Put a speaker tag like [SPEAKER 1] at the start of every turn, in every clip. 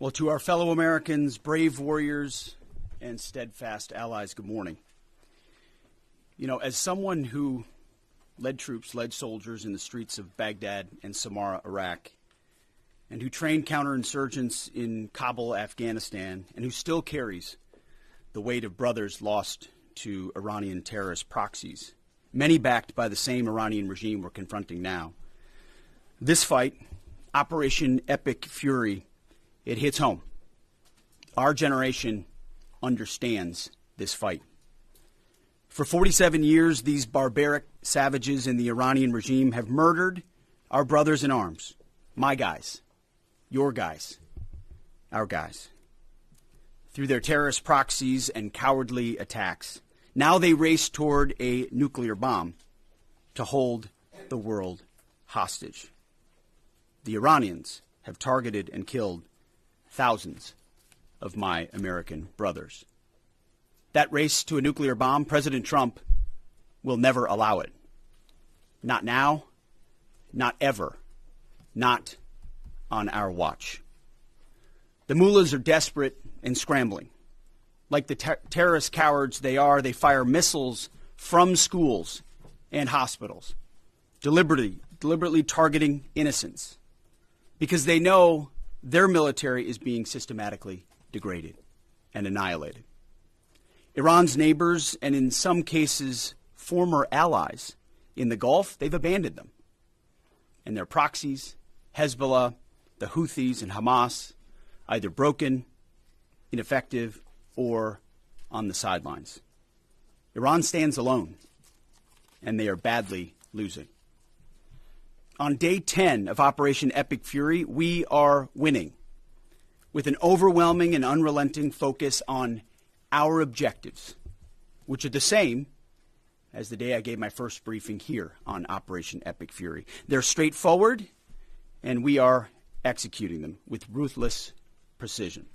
[SPEAKER 1] Well, to our fellow Americans, brave warriors, and steadfast allies, good morning. You know, as someone who led troops, led soldiers in the streets of Baghdad and Samarra, Iraq, and who trained counterinsurgents in Kabul, Afghanistan, and who still carries the weight of brothers lost to Iranian terrorist proxies, many backed by the same Iranian regime we're confronting now. This fight, Operation Epic Fury, it hits home. Our generation understands this fight. For 47 years, these barbaric savages in the Iranian regime have murdered our brothers in arms, my guys, your guys, our guys, through their terrorist proxies and cowardly attacks. Now they race toward a nuclear bomb to hold the world hostage. The Iranians have targeted and killed thousands of my American brothers. That race to a nuclear bomb, President Trump will never allow it. Not now, not ever, not on our watch. The mullahs are desperate and scrambling. Like the terrorist cowards they are, they fire missiles from schools and hospitals, deliberately targeting innocents, because they know their military is being systematically degraded and annihilated. Iran's neighbors, and in some cases former allies in the Gulf, they've abandoned them. And their proxies, Hezbollah, the Houthis, and Hamas, either broken, ineffective, or on the sidelines. Iran stands alone, and they are badly losing. On day 10 of Operation Epic Fury, we are winning with an overwhelming and unrelenting focus on our objectives, which are the same as the day I gave my first briefing here on Operation Epic Fury. They're straightforward, and we are executing them with ruthless precision.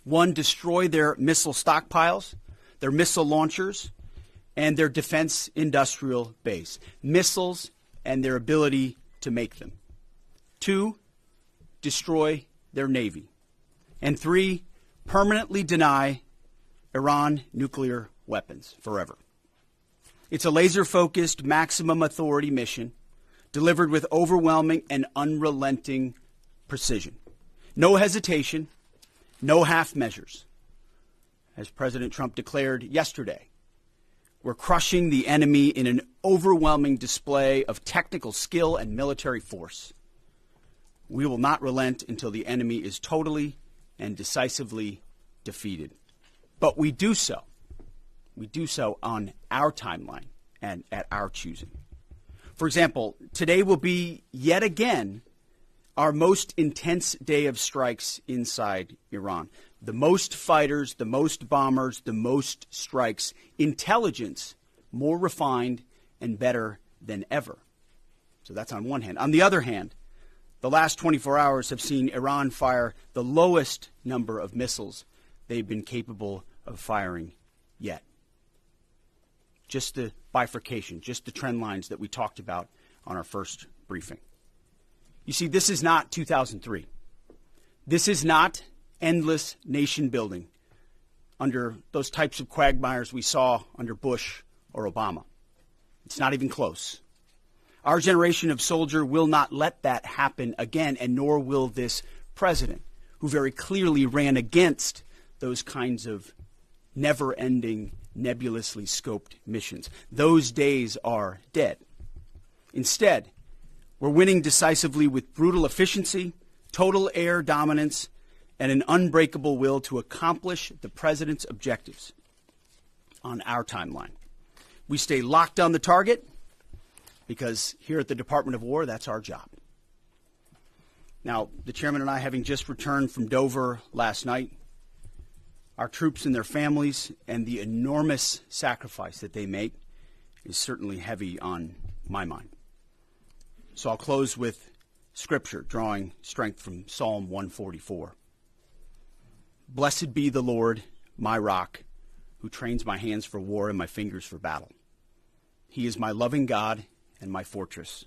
[SPEAKER 1] One, destroy their missile stockpiles, their missile launchers, and their defense industrial base. Missiles and their ability to make them. Two, destroy their navy. And three, permanently deny Iran nuclear weapons forever. It's a laser-focused, maximum authority mission delivered with overwhelming and unrelenting precision. No hesitation, no half measures. As President Trump declared yesterday, we're crushing the enemy in an overwhelming display of technical skill and military force. We will not relent until the enemy is totally and decisively defeated. But we do so on our timeline and at our choosing. For example, today will be yet again our most intense day of strikes inside Iran. The most fighters, the most bombers, the most strikes. Intelligence more refined and better than ever. So that's on one hand. On the other hand, the last 24 hours have seen Iran fire the lowest number of missiles they've been capable of firing yet. Just the bifurcation, just the trend lines that we talked about on our first briefing. You see, this is not 2003. This is not endless nation building under those types of quagmires we saw under Bush or Obama. It's not even close. Our generation of soldier will not let that happen again, and nor will this president, who very clearly ran against those kinds of never-ending, nebulously scoped missions. Those days are dead. Instead, we're winning decisively with brutal efficiency, total air dominance, and an unbreakable will to accomplish the president's objectives on our timeline. We stay locked on the target because here at the Department of War, that's our job. Now, the chairman and I, having just returned from Dover last night, our troops and their families and the enormous sacrifice that they make is certainly heavy on my mind. So I'll close with scripture, drawing strength from Psalm 144. Blessed be the Lord, my rock, who trains my hands for war and my fingers for battle. He is my loving God and my fortress,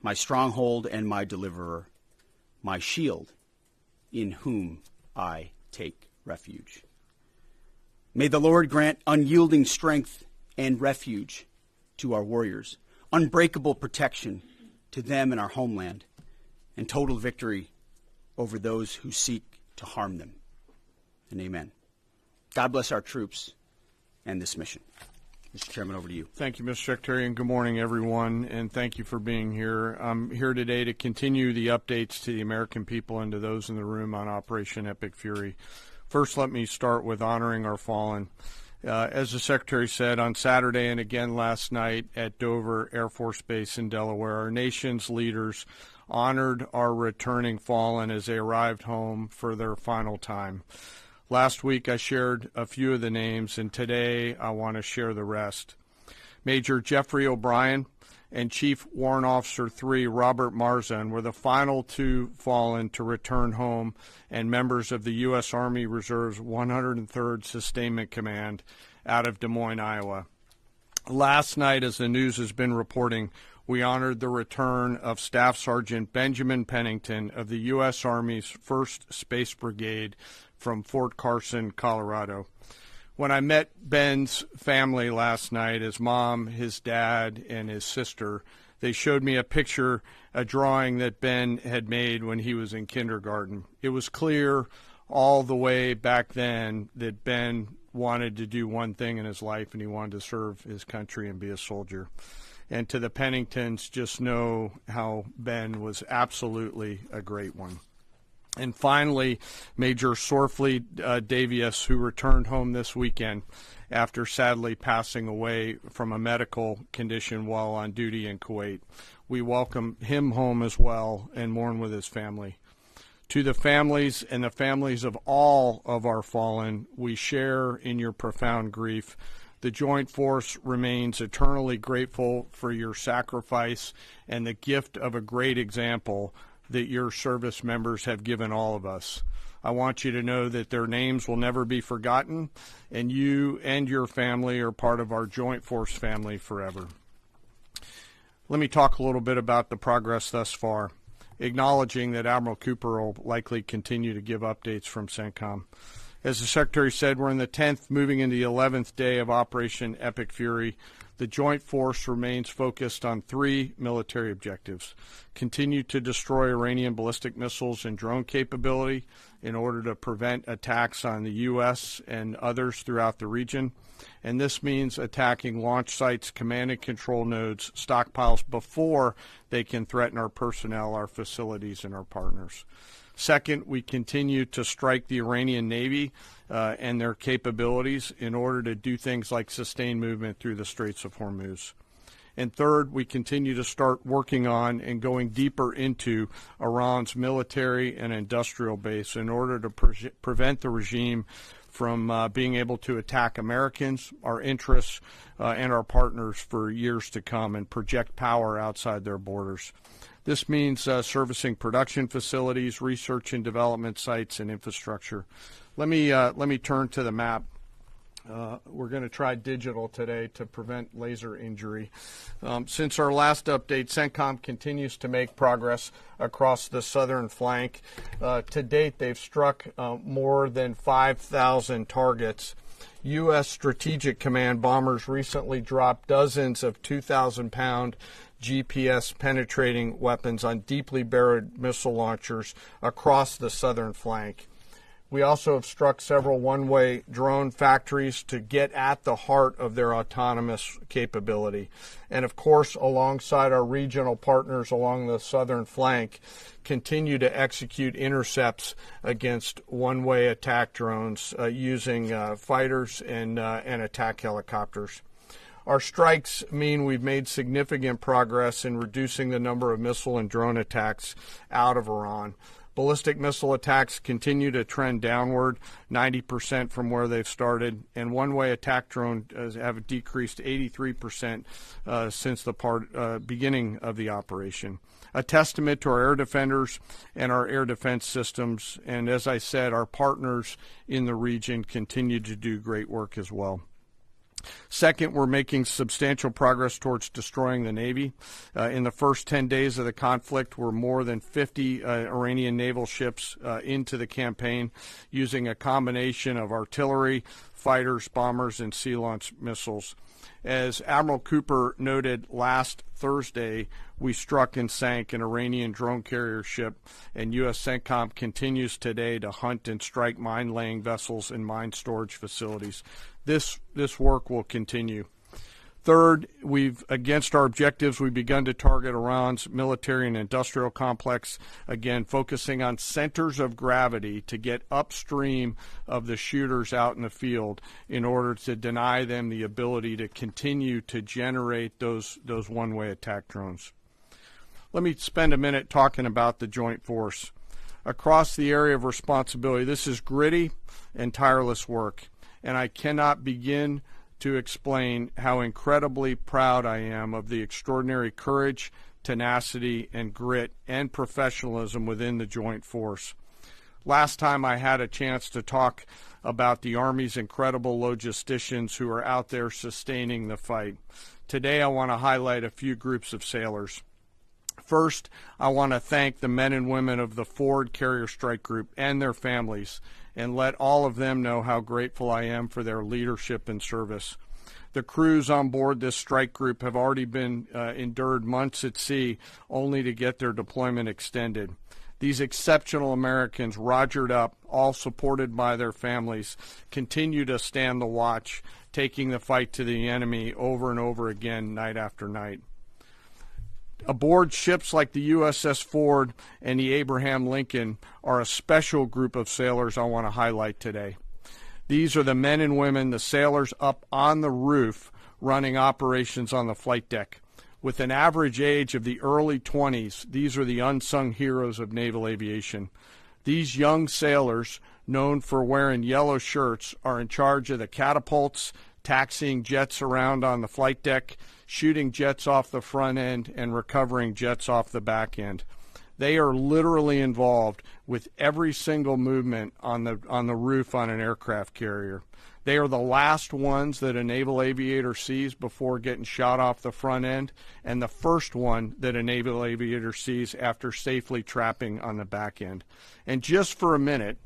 [SPEAKER 1] my stronghold and my deliverer. My shield in whom I take refuge. May the Lord grant unyielding strength and refuge to our warriors, unbreakable protection to them and our homeland, and total victory over those who seek to harm them. And amen. God bless our troops and this mission. Mr. Chairman, over to you.
[SPEAKER 2] Thank you, Mr. Secretary, and good morning, everyone, and thank you for being here. I'm here today to continue the updates to the American people and to those in the room on Operation Epic Fury. First, let me start with honoring our fallen. As the Secretary said, on Saturday and again last night at Dover Air Force Base in Delaware, our nation's leaders honored our returning fallen as they arrived home for their final time. Last week I shared a few of the names, and today I want to share the rest. Major Jeffrey O'Brien and Chief Warrant Officer 3 Robert Marzan were the final two fallen to return home, and members of the U.S. Army Reserve's 103rd Sustainment Command out of Des Moines, Iowa. Last night, as the news has been reporting, we honored the return of Staff Sergeant Benjamin Pennington of the U.S. Army's 1st Space Brigade from Fort Carson, Colorado. When I met Ben's family last night, his mom, his dad, and his sister, they showed me a picture, a drawing that Ben had made when he was in kindergarten. It was clear all the way back then that Ben wanted to do one thing in his life, and he wanted to serve his country and be a soldier. And to the Penningtons, just know how Ben was absolutely a great one. And finally, Major Sorfleet Davies, who returned home this weekend after sadly passing away from a medical condition while on duty in Kuwait. We welcome him home as well and mourn with his family. To the families and the families of all of our fallen, we share in your profound grief. The Joint Force remains eternally grateful for your sacrifice and the gift of a great example that your service members have given all of us. I want you to know that their names will never be forgotten, and you and your family are part of our Joint Force family forever. Let me talk a little bit about the progress thus far, acknowledging that Admiral Cooper will likely continue to give updates from CENTCOM. As the Secretary said, we're in the 10th, moving into the 11th day of Operation Epic Fury. The Joint Force remains focused on 3 military objectives. Continue to destroy Iranian ballistic missiles and drone capability in order to prevent attacks on the U.S. and others throughout the region. And this means attacking launch sites, command and control nodes, stockpiles before they can threaten our personnel, our facilities, and our partners. Second, we continue to strike the Iranian Navy and their capabilities in order to do things like sustain movement through the Straits of Hormuz. And third, we continue to start working on and going deeper into Iran's military and industrial base in order to prevent the regime from being able to attack Americans, our interests, and our partners for years to come and project power outside their borders. This means servicing production facilities, research and development sites, and infrastructure. Let me turn to the map. We're going to try digital today to prevent laser injury. Since our last update, CENTCOM continues to make progress across the southern flank. To date, they've struck more than 5,000 targets. U.S. Strategic Command bombers recently dropped dozens of 2,000-pound GPS penetrating weapons on deeply buried missile launchers across the southern flank. We also have struck several one-way drone factories to get at the heart of their autonomous capability. And of course, alongside our regional partners along the southern flank, continue to execute intercepts against one-way attack drones using fighters and attack helicopters. Our strikes mean we've made significant progress in reducing the number of missile and drone attacks out of Iran. Ballistic missile attacks continue to trend downward, 90% from where they've started, and one-way attack drones have decreased 83% since the beginning of the operation. A testament to our air defenders and our air defense systems, and as I said, our partners in the region continue to do great work as well. Second, we're making substantial progress towards destroying the Navy. In the first 10 days of the conflict, we're more than 50 Iranian naval ships into the campaign using a combination of artillery, fighters, bombers, and sea-launched missiles. As Admiral Cooper noted last Thursday, we struck and sank an Iranian drone carrier ship, and U.S. CENTCOM continues today to hunt and strike mine-laying vessels and mine storage facilities. This work will continue. Third, against our objectives, we've begun to target Iran's military and industrial complex, again, focusing on centers of gravity to get upstream of the shooters out in the field in order to deny them the ability to continue to generate those one-way attack drones. Let me spend a minute talking about the Joint Force. Across the area of responsibility, this is gritty and tireless work, and I cannot begin to explain how incredibly proud I am of the extraordinary courage, tenacity, and grit and professionalism within the Joint Force. Last time I had a chance to talk about the Army's incredible logisticians who are out there sustaining the fight. Today I want to highlight a few groups of sailors. First, I want to thank the men and women of the Ford Carrier Strike Group and their families, and let all of them know how grateful I am for their leadership and service. The crews on board this strike group have already been endured months at sea only to get their deployment extended. These exceptional Americans, rogered up, all supported by their families, continue to stand the watch, taking the fight to the enemy over and over again, night after night. Aboard ships like the USS Ford and the Abraham Lincoln are a special group of sailors I want to highlight today. These are the men and women, the sailors up on the roof running operations on the flight deck. With an average age of the early 20s, these are the unsung heroes of naval aviation. These young sailors, known for wearing yellow shirts, are in charge of the catapults, taxiing jets around on the flight deck, shooting jets off the front end, and recovering jets off the back end. They are literally involved with every single movement on the roof on an aircraft carrier. They are the last ones that a naval aviator sees before getting shot off the front end, and the first one that a naval aviator sees after safely trapping on the back end. And just for a minute,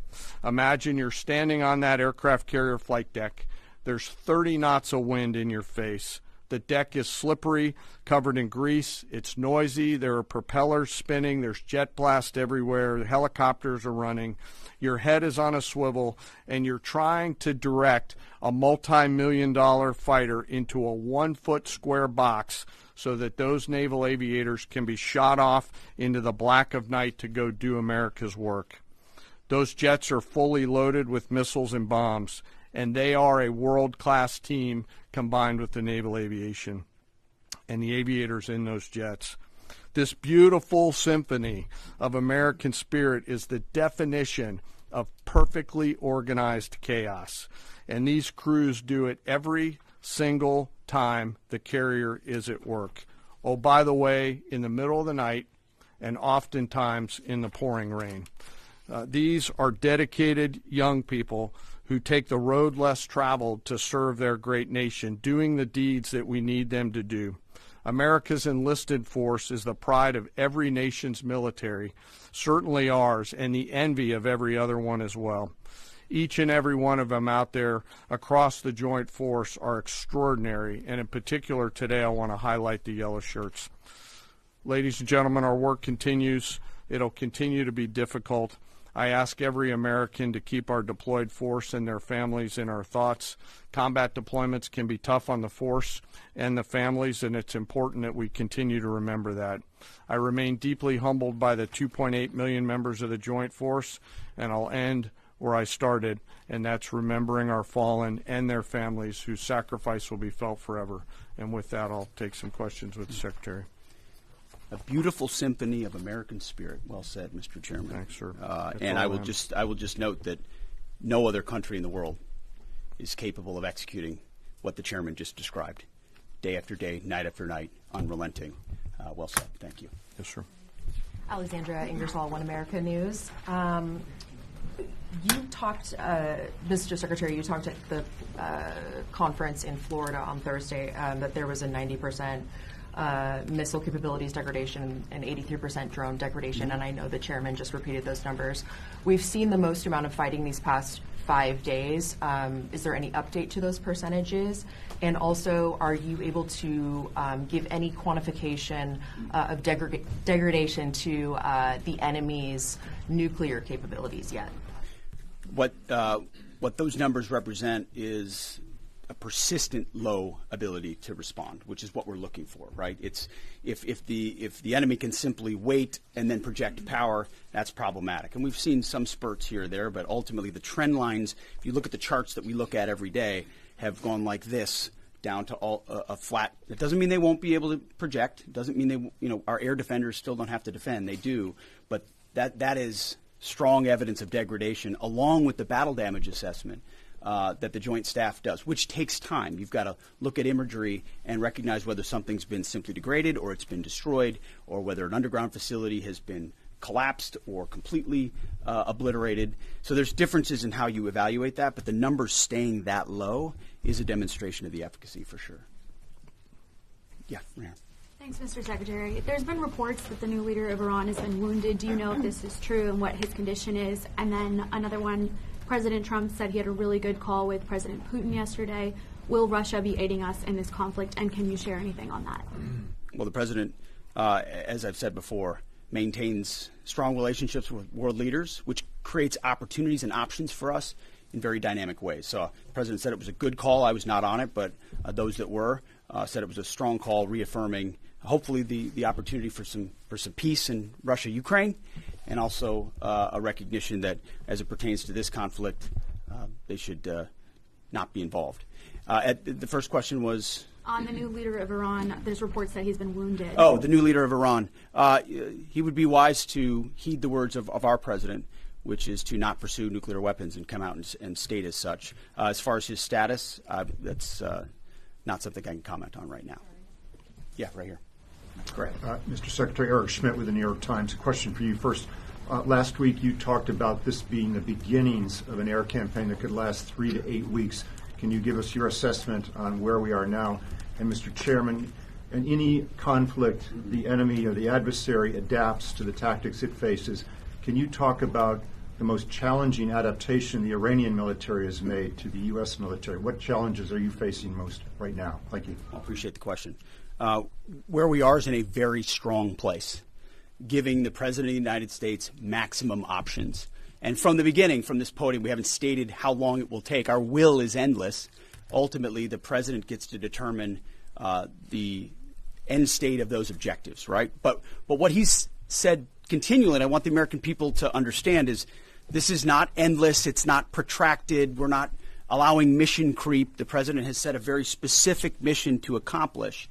[SPEAKER 2] imagine you're standing on that aircraft carrier flight deck. There's 30 knots of wind in your face. The deck is slippery, covered in grease. It's noisy. There are propellers spinning. There's jet blast everywhere. Helicopters are running. Your head is on a swivel, and you're trying to direct a multi-million-dollar fighter into a 1-foot square box so that those naval aviators can be shot off into the black of night to go do America's work. Those jets are fully loaded with missiles and bombs, and they are a world-class team combined with the naval aviation and the aviators in those jets. This beautiful symphony of American spirit is the definition of perfectly organized chaos, and these crews do it every single time the carrier is at work. Oh, by the way, in the middle of the night and oftentimes in the pouring rain. These are dedicated young people who take the road less traveled to serve their great nation, doing the deeds that we need them to do. America's enlisted force is the pride of every nation's military, certainly ours, and the envy of every other one as well. Each and every one of them out there across the Joint Force are extraordinary, and in particular today I want to highlight the yellow shirts. Ladies and gentlemen, our work continues. It'll continue to be difficult. I ask every American to keep our deployed force and their families in our thoughts. Combat deployments can be tough on the force and the families, and it's important that we continue to remember that. I remain deeply humbled by the 2.8 million members of the Joint Force, and I'll end where I started, and that's remembering our fallen and their families whose sacrifice will be felt forever. And with that, I'll take some questions with the Secretary.
[SPEAKER 1] A beautiful symphony of American spirit. Well said, Mr. Chairman.
[SPEAKER 2] Thanks, sir.
[SPEAKER 1] And I will just note that no other country in the world is capable of executing what the chairman just described, day after day, night after night, unrelenting. Well said. Thank you.
[SPEAKER 2] Yes, sir.
[SPEAKER 3] Alexandra Ingersoll, One America News. You talked, Mr. Secretary, you talked at the conference in Florida on Thursday that there was a 90% missile capabilities degradation and 83% drone degradation, and I know the chairman just repeated those numbers. We've seen the most amount of fighting these past 5 days. Is there any update to those percentages? And also, are you able to give any quantification of degradation to the enemy's nuclear capabilities yet?
[SPEAKER 1] What those numbers represent is a persistent low ability to respond, which is what we're looking for, right? It's if the enemy can simply wait and then project power, that's problematic. And we've seen some spurts here or there, but ultimately the trend lines, if you look at the charts that we look at every day, have gone like this down to a flat. It doesn't mean they won't be able to project. It doesn't mean our air defenders still don't have to defend. They do, but that is strong evidence of degradation, along with the battle damage assessment that the Joint Staff does, which takes time. You've got to look at imagery and recognize whether something's been simply degraded or it's been destroyed, or whether an underground facility has been collapsed or completely obliterated. So there's differences in how you evaluate that, but the numbers staying that low is a demonstration of the efficacy for sure. Yeah, Ryan.
[SPEAKER 4] Thanks, Mr. Secretary. There's been reports that the new leader of Iran has been wounded. Do you know if this is true and what his condition is? And then another one, President Trump said he had a really good call with President Putin yesterday. Will Russia be aiding us in this conflict, and can you share anything on that?
[SPEAKER 1] Well, the president, as I've said before, maintains strong relationships with world leaders, which creates opportunities and options for us in very dynamic ways. So the president said it was a good call. I was not on it, but those that were said it was a strong call, reaffirming hopefully the opportunity for some peace in Russia, Ukraine, and also a recognition that as it pertains to this conflict, they should not be involved. The first question was
[SPEAKER 4] on the new leader of Iran. There's reports that he's been wounded.
[SPEAKER 1] Oh, the new leader of Iran. He would be wise to heed the words of our president, which is to not pursue nuclear weapons and come out and state as such. As far as his status, that's not something I can comment on right now. Yeah, right here. That's correct.
[SPEAKER 5] Mr. Secretary, Eric Schmidt with the New York Times. A question for you first. Last week you talked about this being the beginnings of an air campaign that could last 3 to 8 weeks. Can you give us your assessment on where we are now? And Mr. Chairman, in any conflict, the enemy or the adversary adapts to the tactics it faces. Can you talk about the most challenging adaptation the Iranian military has made to the U.S. military? What challenges are you facing most right now? Thank you.
[SPEAKER 1] I appreciate the question. Where we are is in a very strong place, giving the President of the United States maximum options. And from the beginning, from this podium, we haven't stated how long it will take. Our will is endless. Ultimately, the President gets to determine the end state of those objectives, right? But what he's said continually, and I want the American people to understand, is this is not endless. It's not protracted. We're not allowing mission creep. The President has set a very specific mission to accomplish.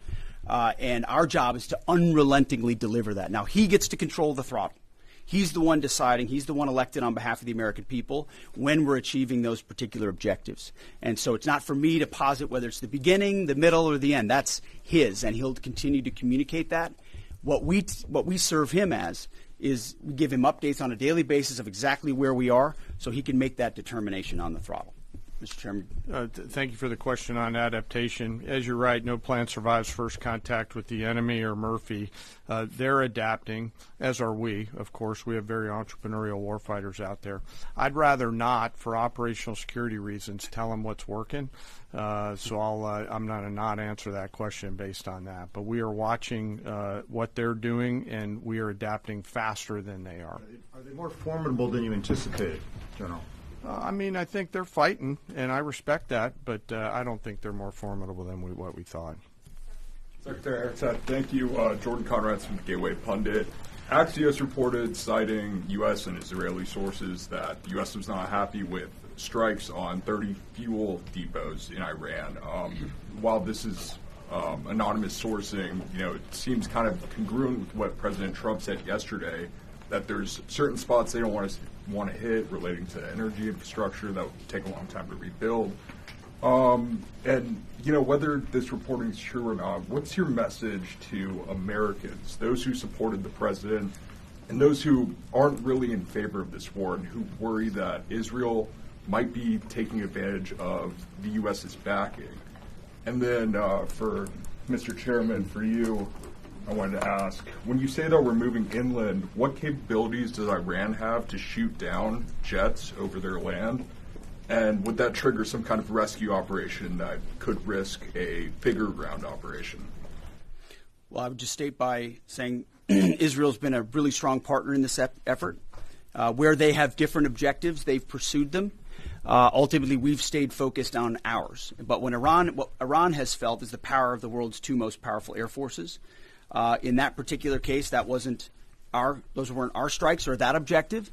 [SPEAKER 1] And our job is to unrelentingly deliver that. Now, he gets to control the throttle. He's the one deciding. He's the one elected on behalf of the American people when we're achieving those particular objectives. And so it's not for me to posit whether it's the beginning, the middle, or the end. That's his, and he'll continue to communicate that. What we serve him as is we give him updates on a daily basis of exactly where we are so he can make that determination on the throttle. Mr. Chairman.
[SPEAKER 2] Thank you for the question on adaptation. As you're right, no plan survives first contact with the enemy or Murphy. They're adapting, as are we. Of course, we have very entrepreneurial warfighters out there. I'd rather not, for operational security reasons, tell them what's working. So I'm going to not answer that question based on that. But we are watching what they're doing, and we are adapting faster than they are.
[SPEAKER 5] Are they more formidable than you anticipated, General?
[SPEAKER 2] I think they're fighting, and I respect that, but I don't think they're more formidable than what we thought.
[SPEAKER 6] Secretary Eric, thank you. Jordan Conrad's from the Gateway Pundit. Axios reported, citing U.S. and Israeli sources, that the U.S. was not happy with strikes on 30 fuel depots in Iran. While this is anonymous sourcing, it seems kind of congruent with what President Trump said yesterday, that there's certain spots they don't want to hit relating to energy infrastructure that would take a long time to rebuild. And whether this reporting is true or not, what's your message to Americans, those who supported the president and those who aren't really in favor of this war and who worry that Israel might be taking advantage of the U.S.'s backing. And then for Mr. Chairman, for you, I wanted to ask, when you say that we're moving inland, what capabilities does Iran have to shoot down jets over their land? And would that trigger some kind of rescue operation that could risk a bigger ground operation?
[SPEAKER 1] Well, I would just state by saying Israel's been a really strong partner in this effort. Where they have different objectives, they've pursued them. Ultimately, we've stayed focused on ours. But what Iran has felt is the power of the world's two most powerful air forces. In that particular case, those weren't our strikes or that objective,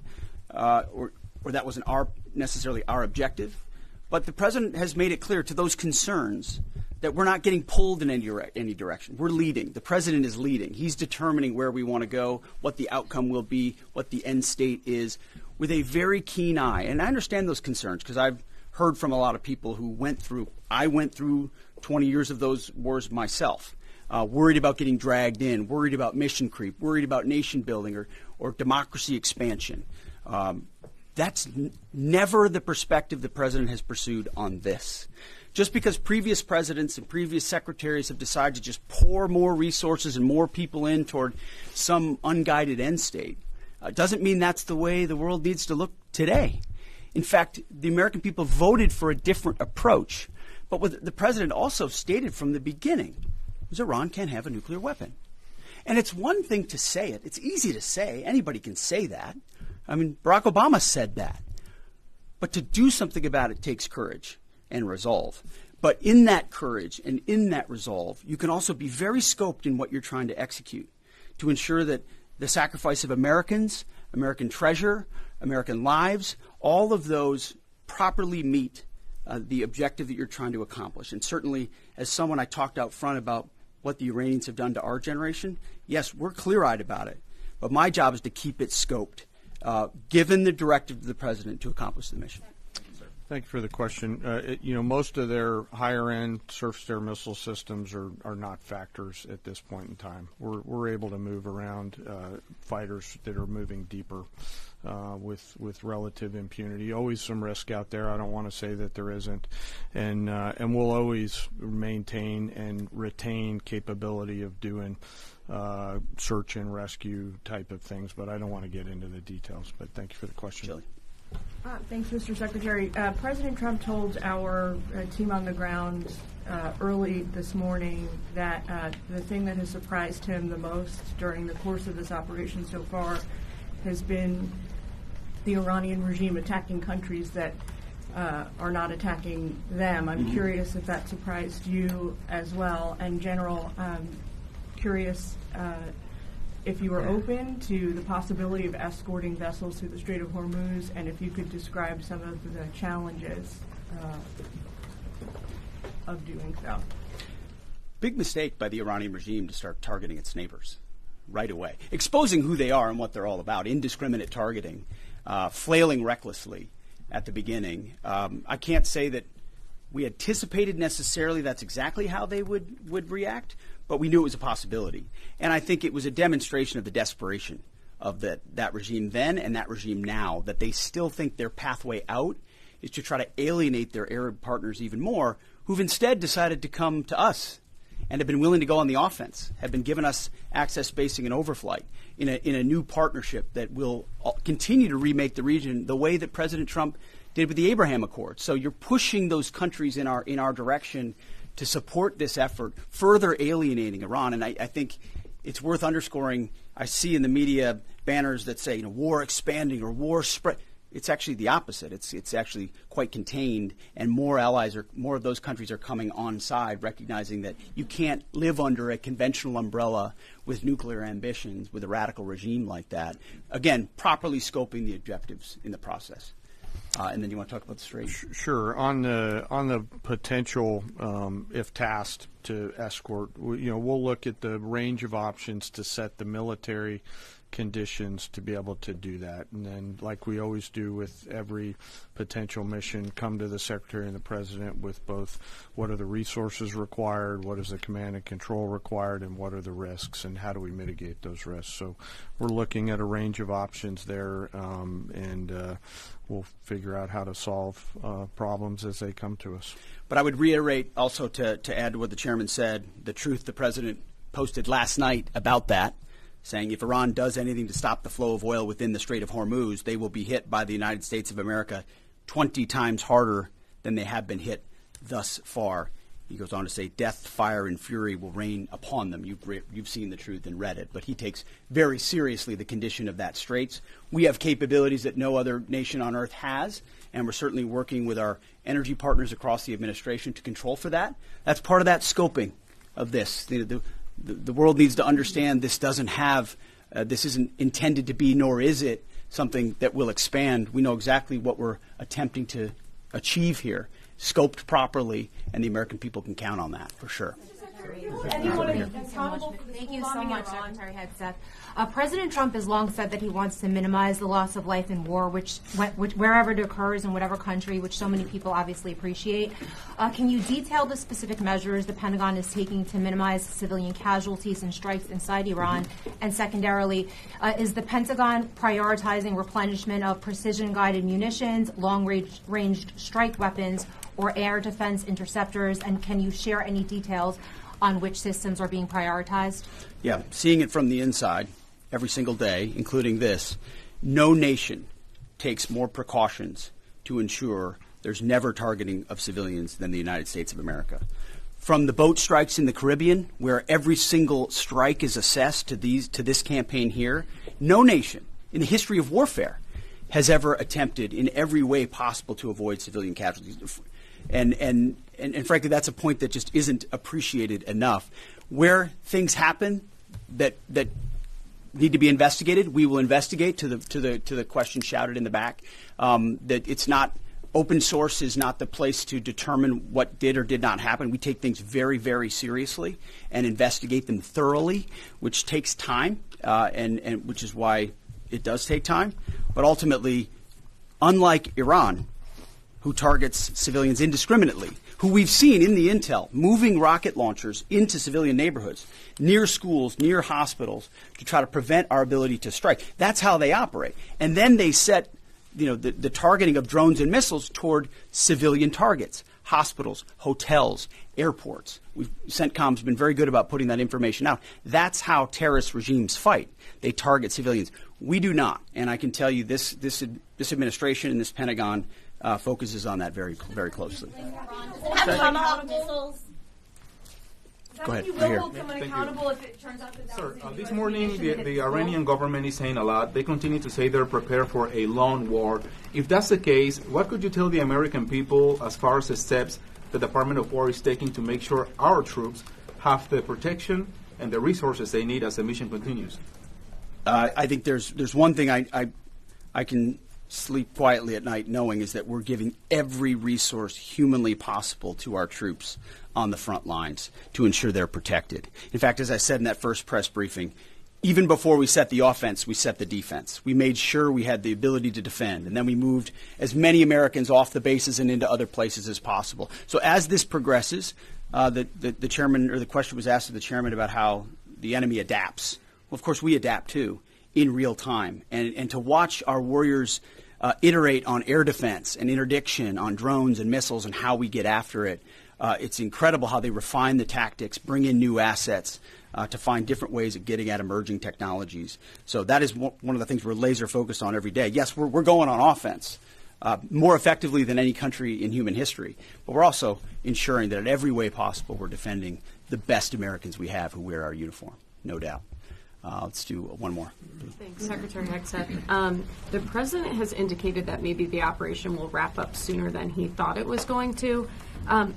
[SPEAKER 1] or that wasn't necessarily our objective. But the president has made it clear to those concerns that we're not getting pulled in any direction. We're leading. The president is leading. He's determining where we want to go, what the outcome will be, what the end state is, with a very keen eye. And I understand those concerns because I've heard from a lot of people who I went through 20 years of those wars myself, worried about getting dragged in, worried about mission creep, worried about nation building or democracy expansion. That's never the perspective the president has pursued on this. Just because previous presidents and previous secretaries have decided to just pour more resources and more people in toward some unguided end state doesn't mean that's the way the world needs to look today. In fact, the American people voted for a different approach. But what the president also stated from the beginning was Iran can't have a nuclear weapon. And it's one thing to say it. It's easy to say. Anybody can say that. I mean, Barack Obama said that. But to do something about it takes courage and resolve. But in that courage and in that resolve, you can also be very scoped in what you're trying to execute to ensure that the sacrifice of Americans, American treasure, American lives, all of those properly meet the objective that you're trying to accomplish. And certainly, as someone I talked out front about what the Iranians have done to our generation, yes, we're clear-eyed about it. But my job is to keep it scoped, given the directive of the president to accomplish the mission.
[SPEAKER 2] Thank you for the question. Most of their higher-end surface-to-air missile systems are not factors at this point in time. We're able to move around fighters that are moving deeper with relative impunity. Always some risk out there. I don't want to say that there isn't, and we'll always maintain and retain capability of doing search and rescue type of things. But I don't want to get into the details. But thank you for the question.
[SPEAKER 1] Shelley.
[SPEAKER 7] Thanks, Mr. Secretary. President Trump told our team on the ground early this morning that the thing that has surprised him the most during the course of this operation so far has been the Iranian regime attacking countries that are not attacking them. I'm curious if that surprised you as well. And General, curious if you were open to the possibility of escorting vessels through the Strait of Hormuz, and if you could describe some of the challenges of doing so.
[SPEAKER 1] Big mistake by the Iranian regime to start targeting its neighbors right away, exposing who they are and what they're all about, indiscriminate targeting, flailing recklessly at the beginning. I can't say that we anticipated necessarily that's exactly how they would react, but we knew it was a possibility. And I think it was a demonstration of the desperation of that regime then and that regime now, that they still think their pathway out is to try to alienate their Arab partners even more, who've instead decided to come to us and have been willing to go on the offense, have been giving us access, spacing, and overflight in a new partnership that will continue to remake the region the way that President Trump did with the Abraham Accords. So you're pushing those countries in our direction to support this effort, further alienating Iran. And I think it's worth underscoring. I see in the media banners that say, war expanding or war spread. It's actually the opposite. It's actually quite contained, and more of those countries are coming on side, recognizing that you can't live under a conventional umbrella with nuclear ambitions with a radical regime like that. Again, properly scoping the objectives in the process. And then you want to talk about the Strait?
[SPEAKER 2] Sure. On the potential, if tasked to escort, we'll look at the range of options to set the military conditions to be able to do that. And then, like we always do with every potential mission, come to the Secretary and the President with both what are the resources required, what is the command and control required, and what are the risks, and how do we mitigate those risks. So we're looking at a range of options there, and we'll figure out how to solve problems as they come to us.
[SPEAKER 1] But I would reiterate also to add to what the chairman said, the truth the President posted last night about that, saying if Iran does anything to stop the flow of oil within the Strait of Hormuz, they will be hit by the United States of America 20 times harder than they have been hit thus far. He goes on to say, death, fire, and fury will rain upon them. You've seen the truth and read it. But he takes very seriously the condition of that straits. We have capabilities that no other nation on earth has, and we're certainly working with our energy partners across the administration to control for that. That's part of that scoping of this. The world needs to understand this doesn't have, this isn't intended to be, nor is it something that will expand. We know exactly what we're attempting to achieve here, scoped properly, and the American people can count on that for sure.
[SPEAKER 8] Thank you so much, Secretary Hegseth. President Trump has long said that he wants to minimize the loss of life in war, which wherever it occurs in whatever country, which so many people obviously appreciate. Can you detail the specific measures the Pentagon is taking to minimize civilian casualties and strikes inside Iran? And secondarily, is the Pentagon prioritizing replenishment of precision-guided munitions, long-range strike weapons, or air defense interceptors? And can you share any details on which systems are being prioritized?
[SPEAKER 1] Yeah, seeing it from the inside every single day, including this, no nation takes more precautions to ensure there's never targeting of civilians than the United States of America. From the boat strikes in the Caribbean, where every single strike is assessed to this campaign here, no nation in the history of warfare has ever attempted in every way possible to avoid civilian casualties. And frankly, that's a point that just isn't appreciated enough. Where things happen that need to be investigated, we will investigate. To the question shouted in the back, that it's not open source is not the place to determine what did or did not happen. We take things very, very seriously and investigate them thoroughly, which takes time, and which is why it does take time. But ultimately, unlike Iran, who targets civilians indiscriminately, who we've seen in the intel moving rocket launchers into civilian neighborhoods, near schools, near hospitals, to try to prevent our ability to strike. That's how they operate. And then they set, the targeting of drones and missiles toward civilian targets, hospitals, hotels, airports. CENTCOM's been very good about putting that information out. That's how terrorist regimes fight. They target civilians. We do not. And I can tell you this administration and this Pentagon focuses on that very, very closely. Go ahead.
[SPEAKER 9] Right here. Sir, this morning the Iranian government is saying a lot. They continue to say they're prepared for a long war. If that's the case, what could you tell the American people as far as the steps the Department of War is taking to make sure our troops have the protection and the resources they need as the mission continues?
[SPEAKER 1] I think there's one thing I can sleep quietly at night knowing is that we're giving every resource humanly possible to our troops on the front lines to ensure they're protected. In fact, as I said in that first press briefing, even before we set the offense, we set the defense. We made sure we had the ability to defend, and then we moved as many Americans off the bases and into other places as possible. So as this progresses, the chairman, or the question was asked of the chairman about how the enemy adapts. Well, of course, we adapt too in real time, and to watch our warriors iterate on air defense and interdiction on drones and missiles and how we get after it. It's incredible how they refine the tactics, bring in new assets to find different ways of getting at emerging technologies. So that is one of the things we're laser focused on every day. Yes, we're going on offense more effectively than any country in human history, but we're also ensuring that in every way possible we're defending the best Americans we have who wear our uniform, no doubt. Let's do one more.
[SPEAKER 10] Thanks, Secretary Hegseth. The president has indicated that maybe the operation will wrap up sooner than he thought it was going to.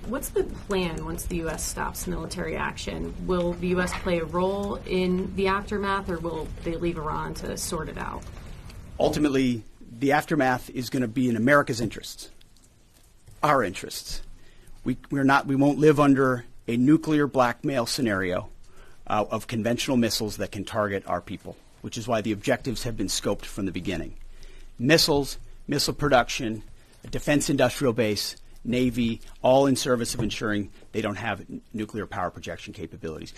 [SPEAKER 10] What's the plan once the U.S. stops military action? Will the U.S. play a role in the aftermath, or will they leave Iran to sort it out?
[SPEAKER 1] Ultimately, the aftermath is going to be in America's interests, our interests. We won't live under a nuclear blackmail scenario of conventional missiles that can target our people. which is why the objectives have been scoped from the beginning. Missiles, missile production, a defense industrial base, Navy, all in service of ensuring they don't have nuclear power projection capabilities.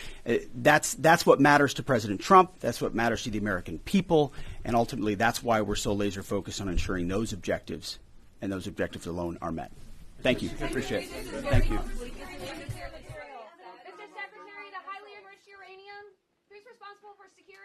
[SPEAKER 1] That's what matters to President Trump. That's what matters to the American people. And ultimately, that's why we're so laser focused on ensuring those objectives and those objectives alone are met. Thank you. I appreciate it. Thank you.
[SPEAKER 11] Mr. Secretary, the highly enriched uranium, who's responsible for security?